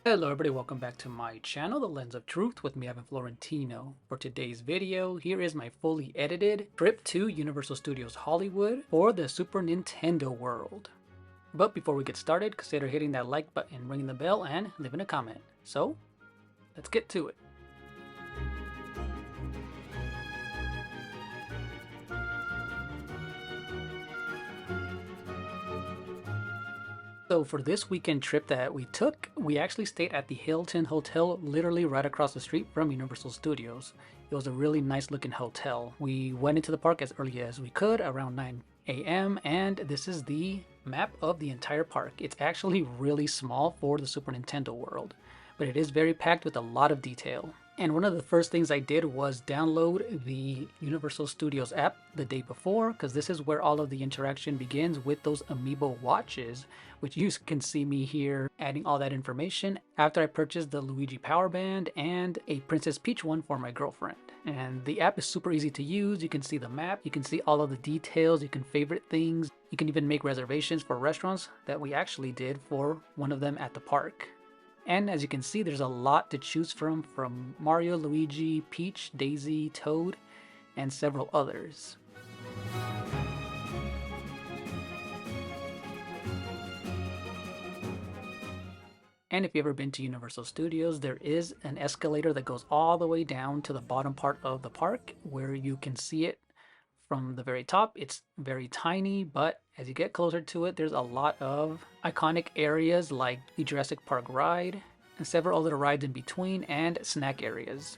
Hello everybody, welcome back to my channel, The Lens of Truth with me, Evan Florentino. For today's video, here is my fully edited trip to Universal Studios Hollywood for the Super Nintendo World. But before we get started, consider hitting that like button, ringing the bell, and leaving a comment. So, let's get to it. So for this weekend trip that we took, we actually stayed at the Hilton Hotel, literally right across the street from Universal Studios. It was a really nice looking hotel. We went into the park as early as we could, around 9 a.m. and this is the map of the entire park. It's actually really small for the Super Nintendo World, but it is very packed with a lot of detail. And one of the first things I did was download the Universal Studios app the day before, because this is where all of the interaction begins with those Amiibo watches, which you can see me here adding all that information after I purchased the Luigi Power Band and a Princess Peach one for my girlfriend. And the app is super easy to use. You can see the map, you can see all of the details, you can favorite things, you can even make reservations for restaurants that we actually did for one of them at the park. And as you can see, there's a lot to choose from Mario, Luigi, Peach, Daisy, Toad, and several others. And if you've ever been to Universal Studios, there is an escalator that goes all the way down to the bottom part of the park where you can see it from the very top. It's very tiny, but as you get closer to it, there's a lot of iconic areas like the Jurassic Park ride and several other rides in between and snack areas.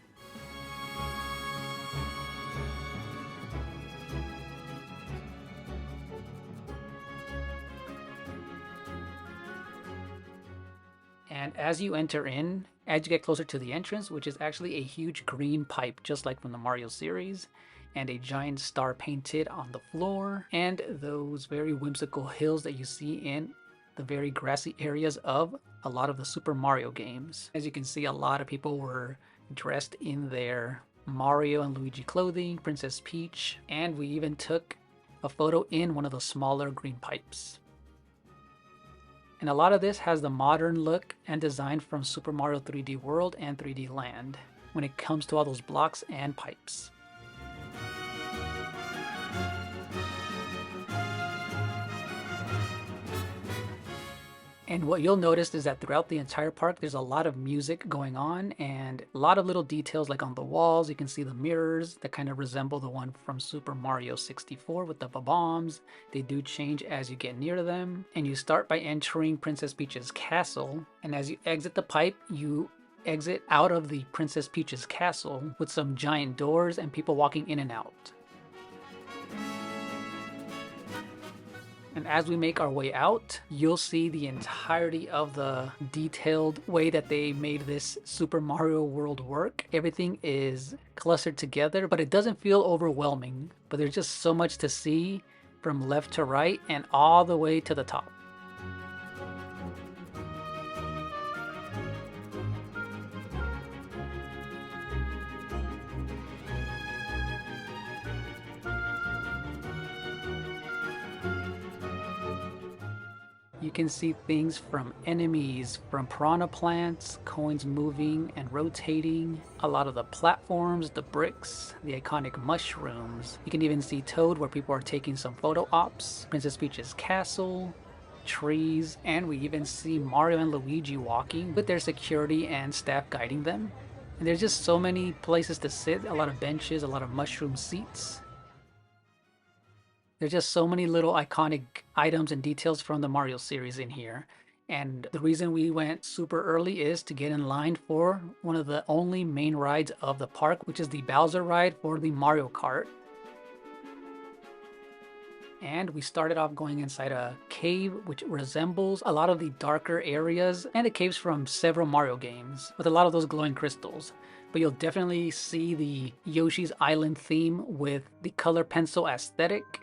And as you enter in, as you get closer to the entrance, which is actually a huge green pipe, just like from the Mario series, and a giant star painted on the floor, and those very whimsical hills that you see in the very grassy areas of a lot of the Super Mario games. As you can see, a lot of people were dressed in their Mario and Luigi clothing, Princess Peach, and we even took a photo in one of the smaller green pipes. And a lot of this has the modern look and design from Super Mario 3D World and 3D Land when it comes to all those blocks and pipes. And what you'll notice is that throughout the entire park, there's a lot of music going on and a lot of little details like on the walls. You can see the mirrors that kind of resemble the one from Super Mario 64 with the bombs. They do change as you get near them. And you start by entering Princess Peach's castle. And as you exit the pipe, you exit out of the Princess Peach's castle with some giant doors and people walking in and out. And as we make our way out, you'll see the entirety of the detailed way that they made this Super Mario World work. Everything is clustered together, but it doesn't feel overwhelming. But there's just so much to see from left to right and all the way to the top. You can see things from enemies, from piranha plants, coins moving and rotating, a lot of the platforms, the bricks, the iconic mushrooms. You can even see Toad where people are taking some photo ops, Princess Peach's castle, trees, and we even see Mario and Luigi walking with their security and staff guiding them. And there's just so many places to sit, a lot of benches, a lot of mushroom seats. There's just so many little iconic items and details from the Mario series in here. And the reason we went super early is to get in line for one of the only main rides of the park, which is the Bowser ride for the Mario Kart. And we started off going inside a cave which resembles a lot of the darker areas and the caves from several Mario games with a lot of those glowing crystals. But you'll definitely see the Yoshi's Island theme with the color pencil aesthetic,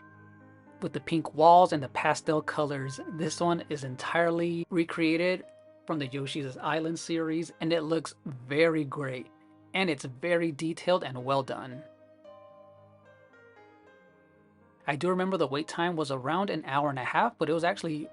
with the pink walls and the pastel colors. This one is entirely recreated from the Yoshi's Island series and it looks very great and it's very detailed and well done. I do remember the wait time was around an hour and a half, but it was actually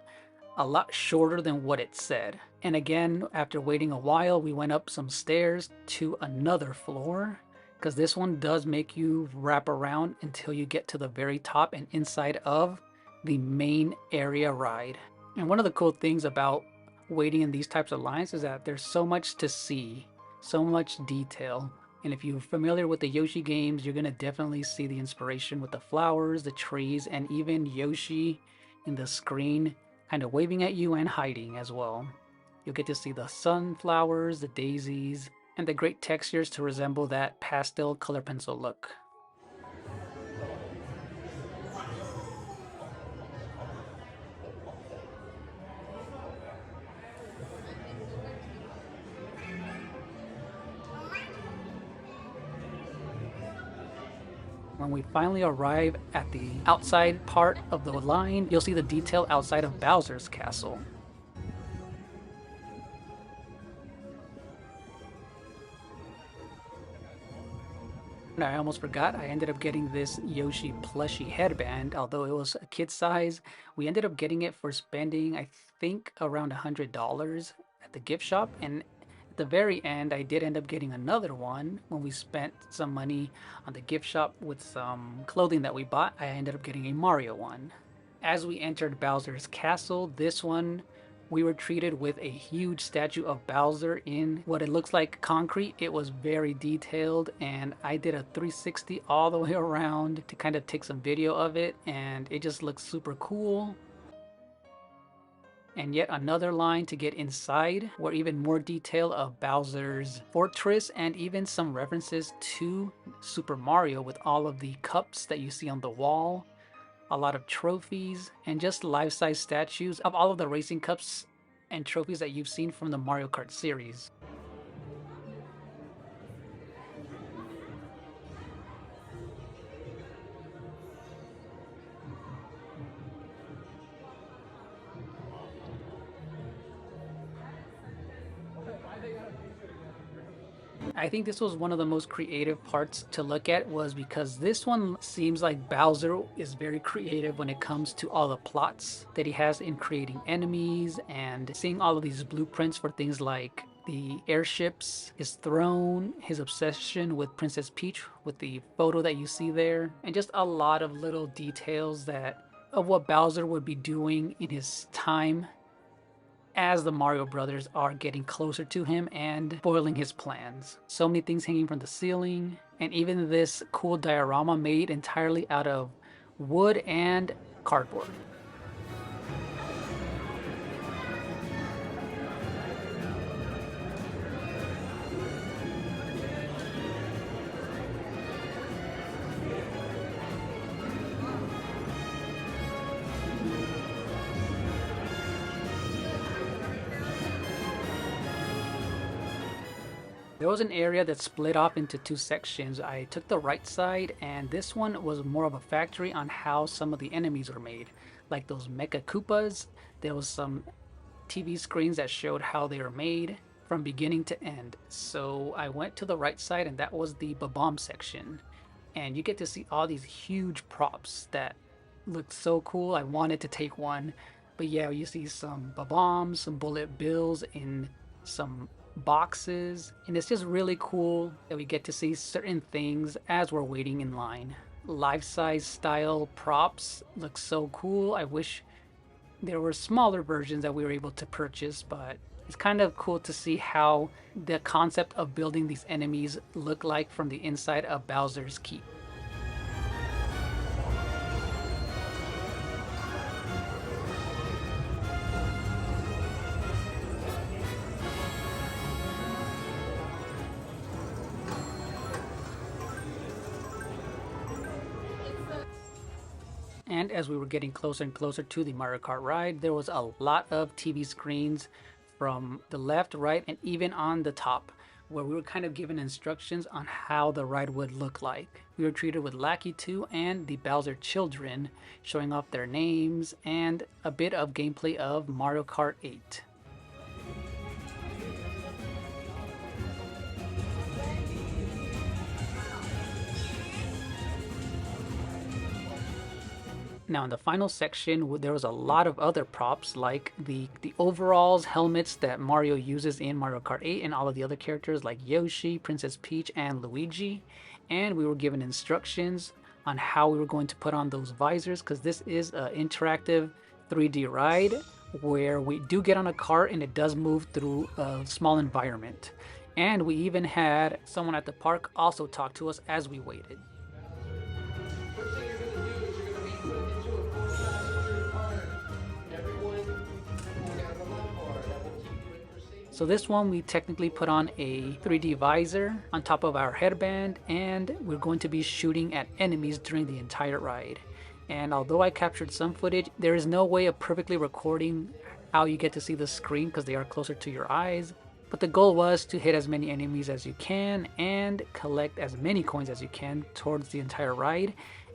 a lot shorter than what it said. And again, after waiting a while, we went up some stairs to another floor, because this one does make you wrap around until you get to the very top and inside of the main area ride. And one of the cool things about waiting in these types of lines is that there's so much to see, so much detail. And if you're familiar with the Yoshi games, you're gonna definitely see the inspiration with the flowers, the trees, and even Yoshi in the screen kind of waving at you and hiding as well. You'll get to see the sunflowers, the daisies, and the great textures to resemble that pastel color pencil look. When we finally arrive at the outside part of the line, you'll see the detail outside of Bowser's castle. And I almost forgot, I ended up getting this Yoshi plushie headband. Although it was a kid size, we ended up getting it for spending, I think, around $100 at the gift shop. And at the very end, I did end up getting another one when we spent some money on the gift shop with some clothing that we bought. I ended up getting a Mario one. As we entered Bowser's castle, this one we were treated with a huge statue of Bowser in what it looks like concrete. It was very detailed, and I did a 360 all the way around to kind of take some video of it, and it just looks super cool. And yet another line to get inside, where even more detail of Bowser's fortress and even some references to Super Mario with all of the cups that you see on the wall, a lot of trophies, and just life-size statues of all of the racing cups and trophies that you've seen from the Mario Kart series. I think this was one of the most creative parts to look at, was because this one seems like Bowser is very creative when it comes to all the plots that he has in creating enemies and seeing all of these blueprints for things like the airships, his throne, his obsession with Princess Peach with the photo that you see there, and just a lot of little details that of what Bowser would be doing in his time as the Mario Brothers are getting closer to him and foiling his plans. So many things hanging from the ceiling, and even this cool diorama made entirely out of wood and cardboard. There was an area that split off into two sections. I took the right side, and this one was more of a factory on how some of the enemies were made. Like those Mecha Koopas, there was some TV screens that showed how they were made from beginning to end. So I went to the right side, and that was the Bob-omb section. And you get to see all these huge props that looked so cool. I wanted to take one. But yeah, you see some Bob-ombs, some bullet bills in some boxes, and it's just really cool that we get to see certain things as we're waiting in line. Life-size style props look so cool. I wish there were smaller versions that we were able to purchase, but it's kind of cool to see how the concept of building these enemies look like from the inside of Bowser's Keep. And as we were getting closer and closer to the Mario Kart ride, there was a lot of TV screens from the left, right, and even on the top, where we were kind of given instructions on how the ride would look like. We were treated with Lakitu and the Bowser children, showing off their names and a bit of gameplay of Mario Kart 8. Now in the final section, there was a lot of other props like the overalls, helmets that Mario uses in Mario Kart 8 and all of the other characters like Yoshi, Princess Peach, and Luigi. And we were given instructions on how we were going to put on those visors, because this is an interactive 3D ride where we do get on a cart and it does move through a small environment. And we even had someone at the park also talk to us as we waited. So this one, we technically put on a 3D visor on top of our headband, and we're going to be shooting at enemies during the entire ride. And although I captured some footage, there is no way of perfectly recording how you get to see the screen because they are closer to your eyes. But the goal was to hit as many enemies as you can and collect as many coins as you can towards the entire ride.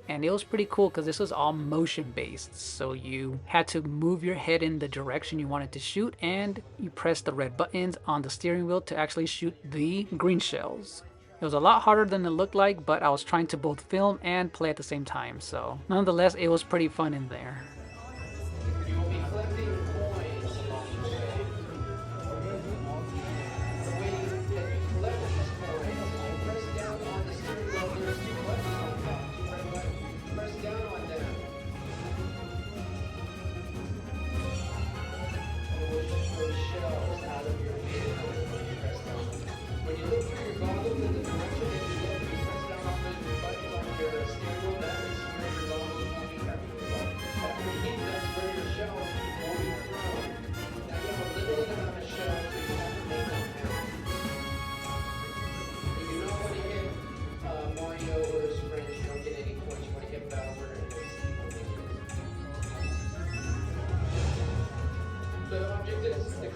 And it was pretty cool because this was all motion based, so you had to move your head in the direction you wanted to shoot, and you press the red buttons on the steering wheel to actually shoot the green shells. It was a lot harder than it looked like, but I was trying to both film and play at the same time, so nonetheless it was pretty fun in there.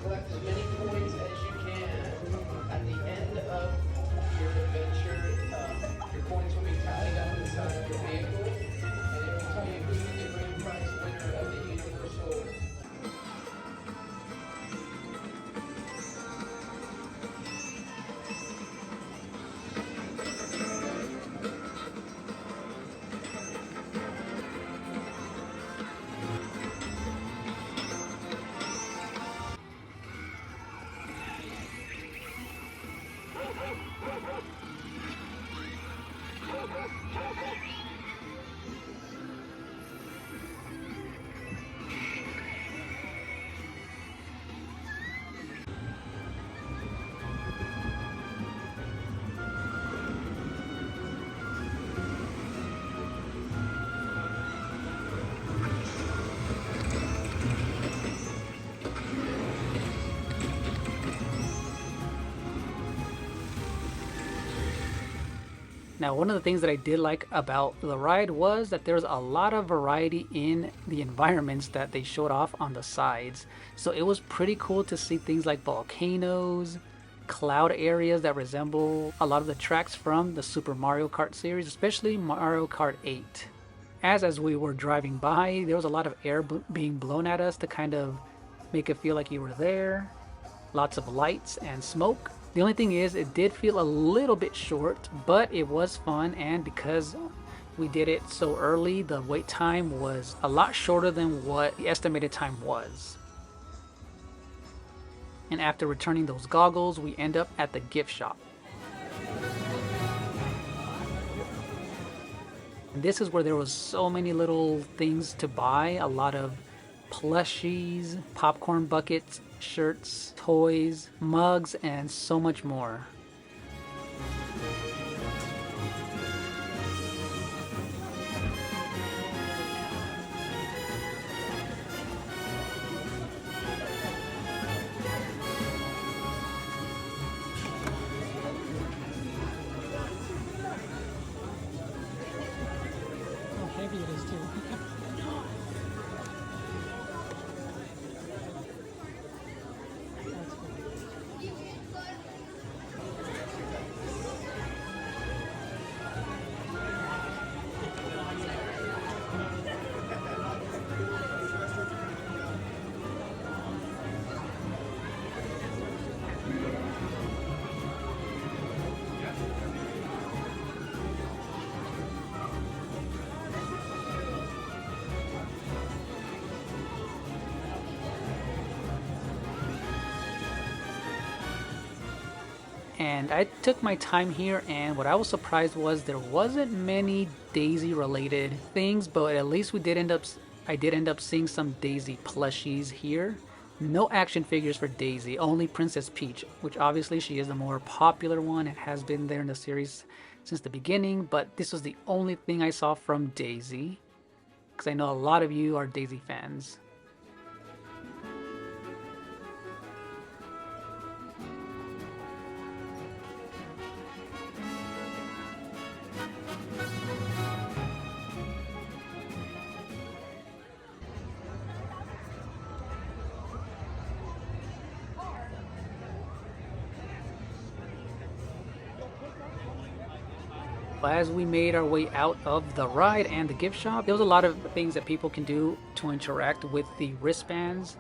Collect as many points as you can. At the end of your adventure, your points will be tallied up inside of your vehicle, and it will tell you who's the grand prize winner of the Universal. Now, one of the things that I did like about the ride was that there's a lot of variety in the environments that they showed off on the sides. So it was pretty cool to see things like volcanoes, cloud areas that resemble a lot of the tracks from the Super Mario Kart series, especially Mario Kart 8. As we were driving by, there was a lot of air being blown at us to kind of make it feel like you were there. Lots of lights and smoke. The only thing is, it did feel a little bit short, but it was fun, and because we did it so early, the wait time was a lot shorter than what the estimated time was. And after returning those goggles, we end up at the gift shop. And this is where there was so many little things to buy, a lot of plushies, popcorn buckets, shirts, toys, mugs, and so much more. How heavy it is too. And I took my time here, and what I was surprised was there wasn't many Daisy related things, but at least I did end up seeing some Daisy plushies here. No action figures for Daisy, only Princess Peach, which obviously she is the more popular one and has been there in the series since the beginning, but this was the only thing I saw from Daisy, because I know a lot of you are Daisy fans. As we made our way out of the ride and the gift shop, there was a lot of things that people can do to interact with the wristbands.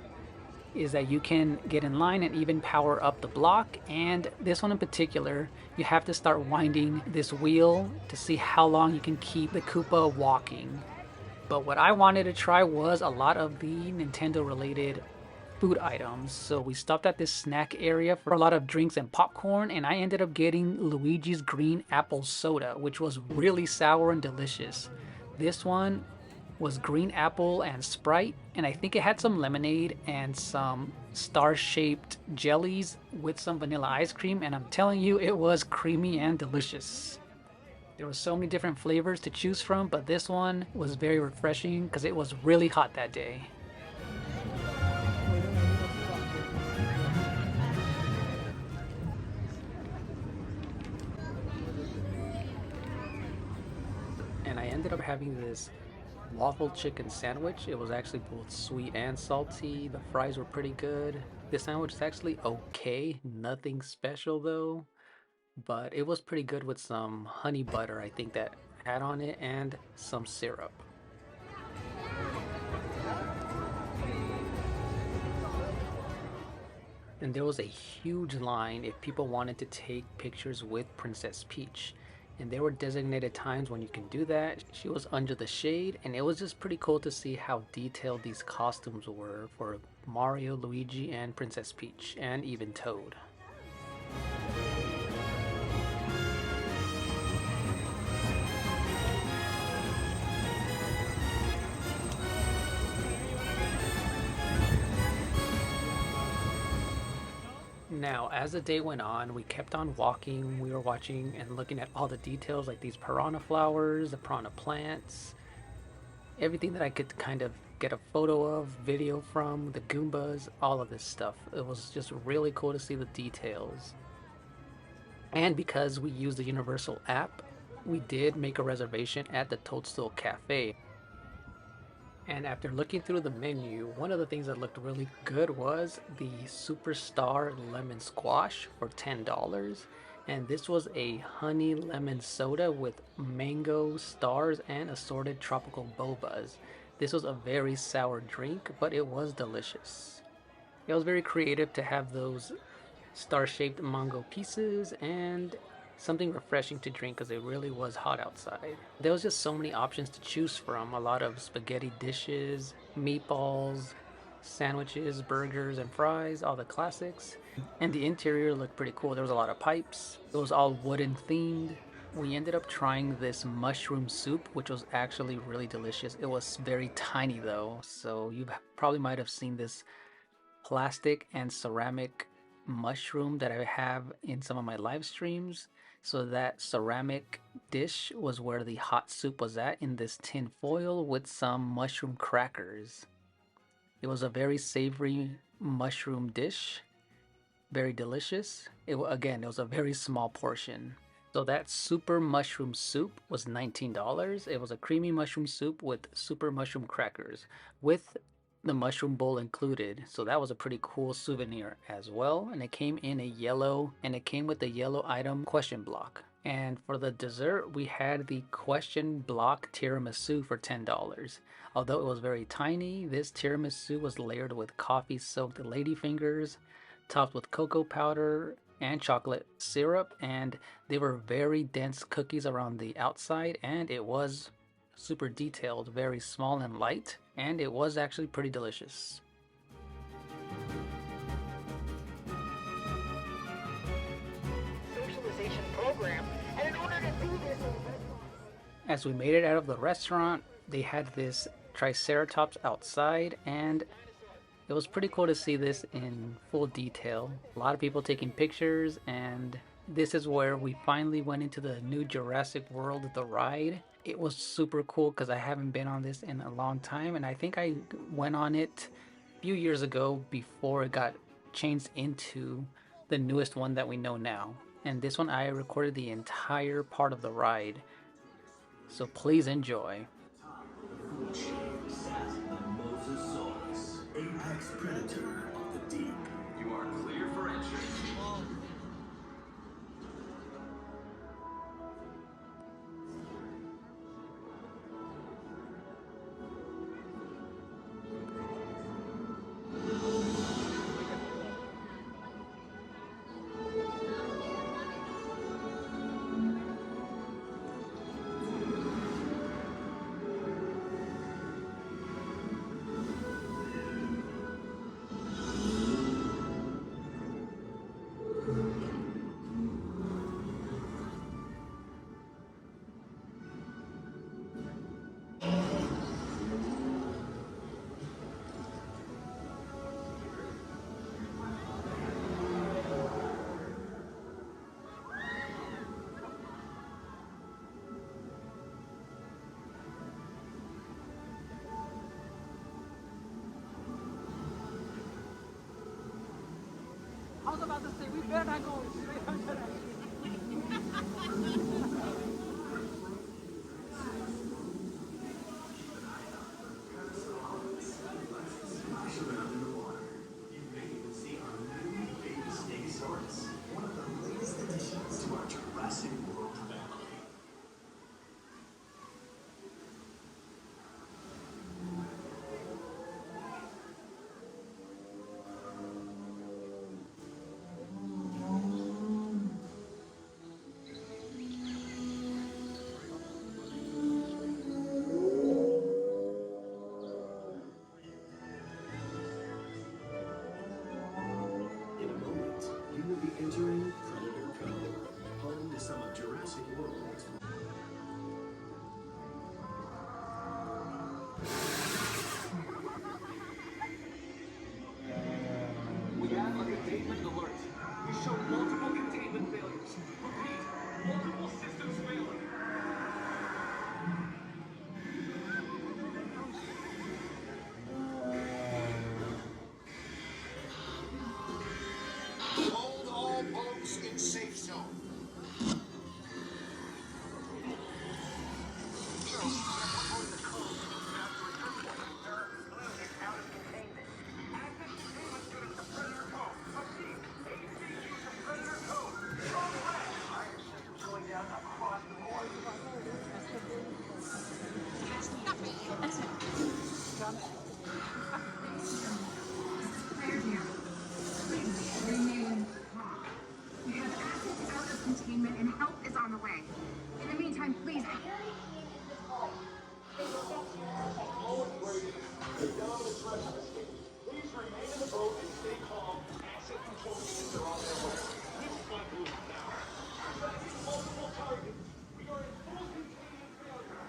Is that you can get in line and even power up the block, and this one in particular, you have to start winding this wheel to see how long you can keep the Koopa walking. But what I wanted to try was a lot of the Nintendo related food items. So we stopped at this snack area for a lot of drinks and popcorn, and I ended up getting Luigi's green apple soda, which was really sour and delicious. This one was green apple and Sprite, and I think it had some lemonade and some star-shaped jellies with some vanilla ice cream, and I'm telling you, it was creamy and delicious. There were so many different flavors to choose from, but this one was very refreshing because it was really hot that day. And I ended up having this waffle chicken sandwich. It was actually both sweet and salty. The fries were pretty good. The sandwich is actually okay, nothing special though, but it was pretty good with some honey butter, I think, that had on it, and some syrup. And there was a huge line if people wanted to take pictures with Princess Peach. And there were designated times when you can do that. She was under the shade, and it was just pretty cool to see how detailed these costumes were for Mario, Luigi, and Princess Peach, and even Toad. Now, as the day went on, we kept on walking. We were watching and looking at all the details, like these piranha flowers, the piranha plants, everything that I could kind of get a photo of, video from, the Goombas, all of this stuff. It was just really cool to see the details. And because we used the Universal app, we did make a reservation at the Toadstool Cafe. And after looking through the menu, one of the things that looked really good was the Superstar Lemon Squash for $10. And this was a honey lemon soda with mango stars and assorted tropical bobas. This was a very sour drink, but it was delicious. It was very creative to have those star-shaped mango pieces and something refreshing to drink because it really was hot outside. There was just so many options to choose from. A lot of spaghetti dishes, meatballs, sandwiches, burgers, and fries, all the classics. And the interior looked pretty cool. There was a lot of pipes. It was all wooden themed. We ended up trying this mushroom soup, which was actually really delicious. It was very tiny though, so you probably might have seen this plastic and ceramic mushroom that I have in some of my live streams. So that ceramic dish was where the hot soup was at, in this tin foil with some mushroom crackers. It was a very savory mushroom dish, very delicious. Again, it was a very small portion. So that super mushroom soup was $19. It was a creamy mushroom soup with super mushroom crackers with the mushroom bowl included. So that was a pretty cool souvenir as well. And it came in a yellow, and it came with the yellow item question block. And for the dessert, we had the question block tiramisu for $10. Although it was very tiny, this tiramisu was layered with coffee soaked ladyfingers, topped with cocoa powder and chocolate syrup, and they were very dense cookies around the outside, and it was super detailed, very small and light, and it was actually pretty delicious. As we made it out of the restaurant, they had this Triceratops outside, and it was pretty cool to see this in full detail. A lot of people taking pictures, and this is where we finally went into the new Jurassic World, the ride. It was super cool because I haven't been on this in a long time, and I think I went on it a few years ago before it got changed into the newest one that we know now. And this one, I recorded the entire part of the ride, so please enjoy. Apex predator of the deep. You are clear for entry. I was about to say, we better not go straight under that. One of the latest additions to our Jurassic World family. In a moment, you will be entering Predator Cove, home to some of Jurassic World's. We have a containment alert. We show multiple containment failures. Repeat, multiple systems failing. Hold all boats in safe zone. Remain calm. We have access out of containment and help is on the way. In the meantime, please. Please remain in the boat and stay calm. Access control units are on their way. This is my blue now. Tracking multiple targets. We are in full containment failure.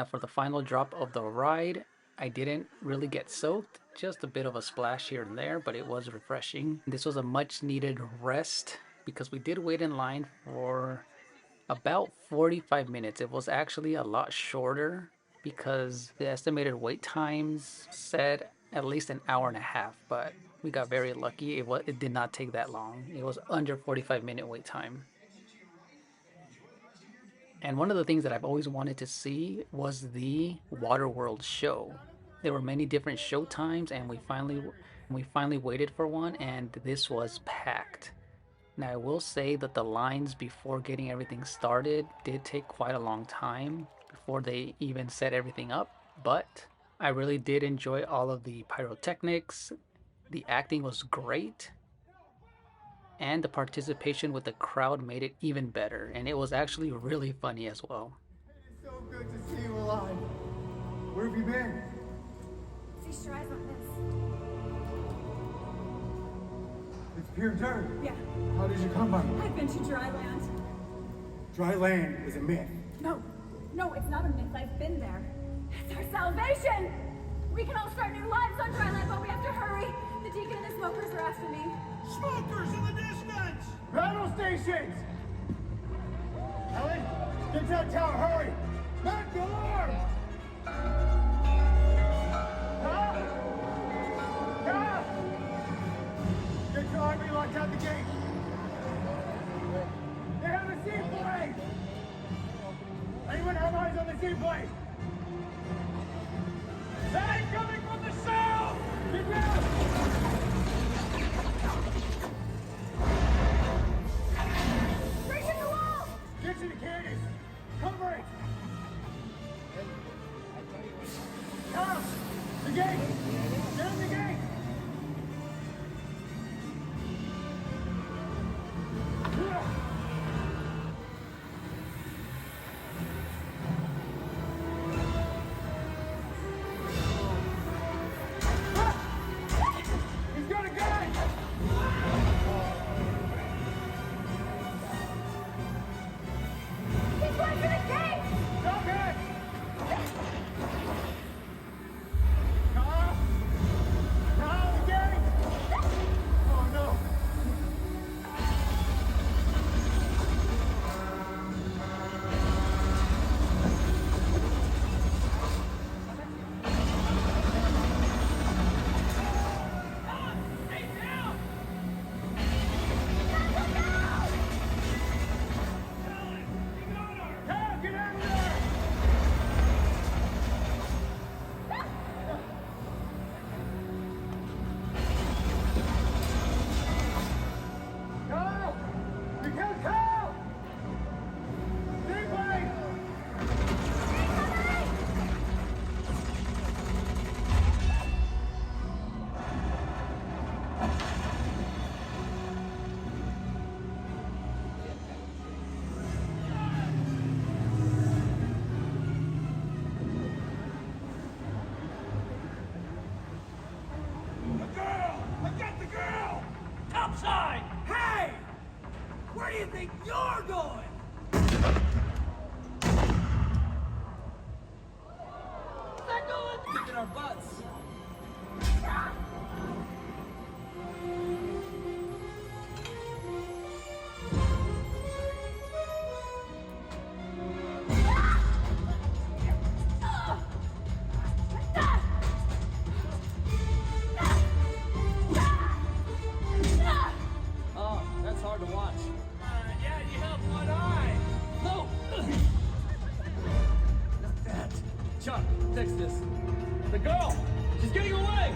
Now for the final drop of the ride, I didn't really get soaked, just a bit of a splash here and there, but it was refreshing. This was a much needed rest because we did wait in line for about 45 minutes. It was actually a lot shorter because the estimated wait times said at least an hour and a half, but we got very lucky. It did not take that long. It was under 45-minute wait time. And one of the things that I've always wanted to see was the Waterworld show. There were many different show times, and we finally waited for one, and this was packed. Now I will say that the lines before getting everything started did take quite a long time before they even set everything up, but I really did enjoy all of the pyrotechnics. The acting was great, and the participation with the crowd made it even better, and it was actually really funny as well. It's so good to see you alive. Where have you been? See your eyes on this. It's pure dirt. Yeah, How did you come by it? I've been to dry land. Dry land is a myth. No, it's not a myth. I've been there. It's our salvation. We can all start new lives on dry land, but we have to hurry. The deacon and the smokers are after me. Smokers in the distance! Battle stations! Helen, get to that tower, hurry! Back the alarm! Get your army locked out the gate! They have a seaplane! Anyone have eyes on the seaplane? Hey, coming from the south! Get down! Breaking the wall! Get to the cannons! Cover it! Come! The gate! Down the gate! He's got a gun! He's going for the gate! Stop it! Carl! Carl, the gate! Oh no! Carl, get out of there! Carl! You killed Carl! Seaplane! The girl! I got the girl! Topside! Hey! Where do you think you're going? They're going! Kicking our butts! Oh, that's hard to watch. Yeah, you have one eye! No! Not that. Chuck, fix this. The girl! She's getting away!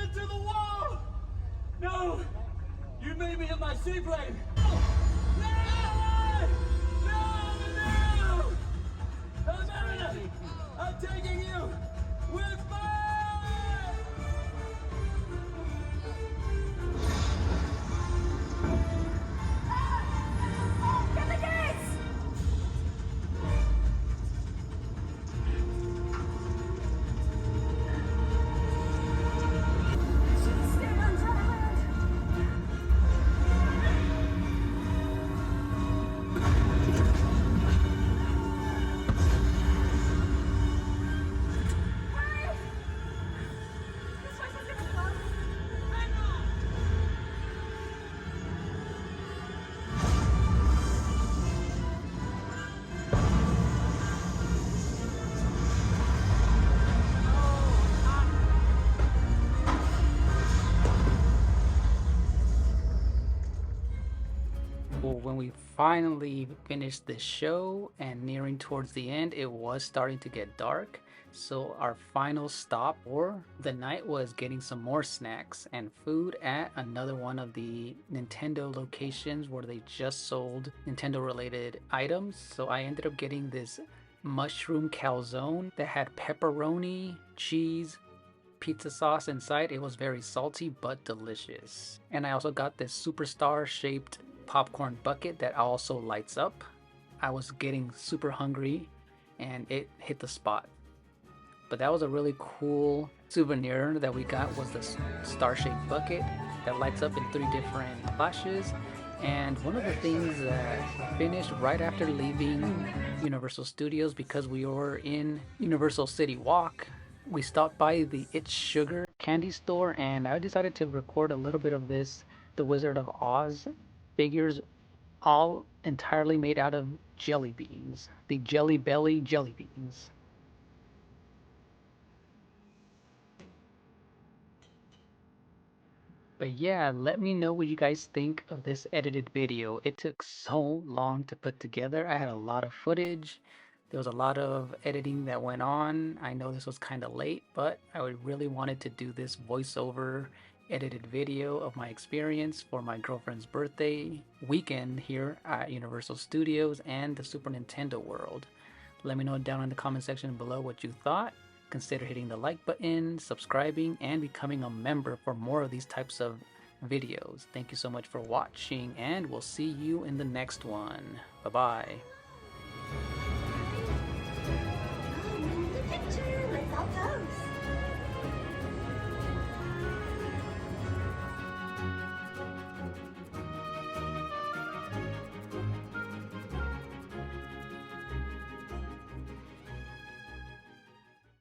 into the wall! No! You made me hit my seaplane! No! No! No! America! I'm taking you with me! Get the gates! Stand on dry land. Hurry! This place is gonna close. Hang on! Well, when we finally finished the show and nearing towards the end, it was starting to get dark. So our final stop for the night was getting some more snacks and food at another one of the Nintendo locations where they just sold Nintendo related items. So I ended up getting this mushroom calzone that had pepperoni, cheese, pizza sauce inside. It was very salty but delicious. And I also got this superstar shaped popcorn bucket that also lights up. I was getting super hungry and it hit the spot. But that was a really cool souvenir that we got, was the star-shaped bucket that lights up in 3 different flashes. And one of the things that finished right after leaving Universal Studios, because we were in Universal City Walk, we stopped by the It's Sugar candy store, and I decided to record a little bit of this The Wizard of Oz figures, all entirely made out of jelly beans, the Jelly Belly jelly beans. But yeah, let me know what you guys think of this edited video. It took so long to put together. I had a lot of footage. There was a lot of editing that went on. I know this was kind of late, but I really wanted to do this voiceover edited video of my experience for my girlfriend's birthday weekend here at Universal Studios and the Super Nintendo World. Let me know down in the comment section below what you thought. Consider hitting the like button, subscribing, and becoming a member for more of these types of videos. Thank you so much for watching, and we'll see you in the next one. Bye-bye.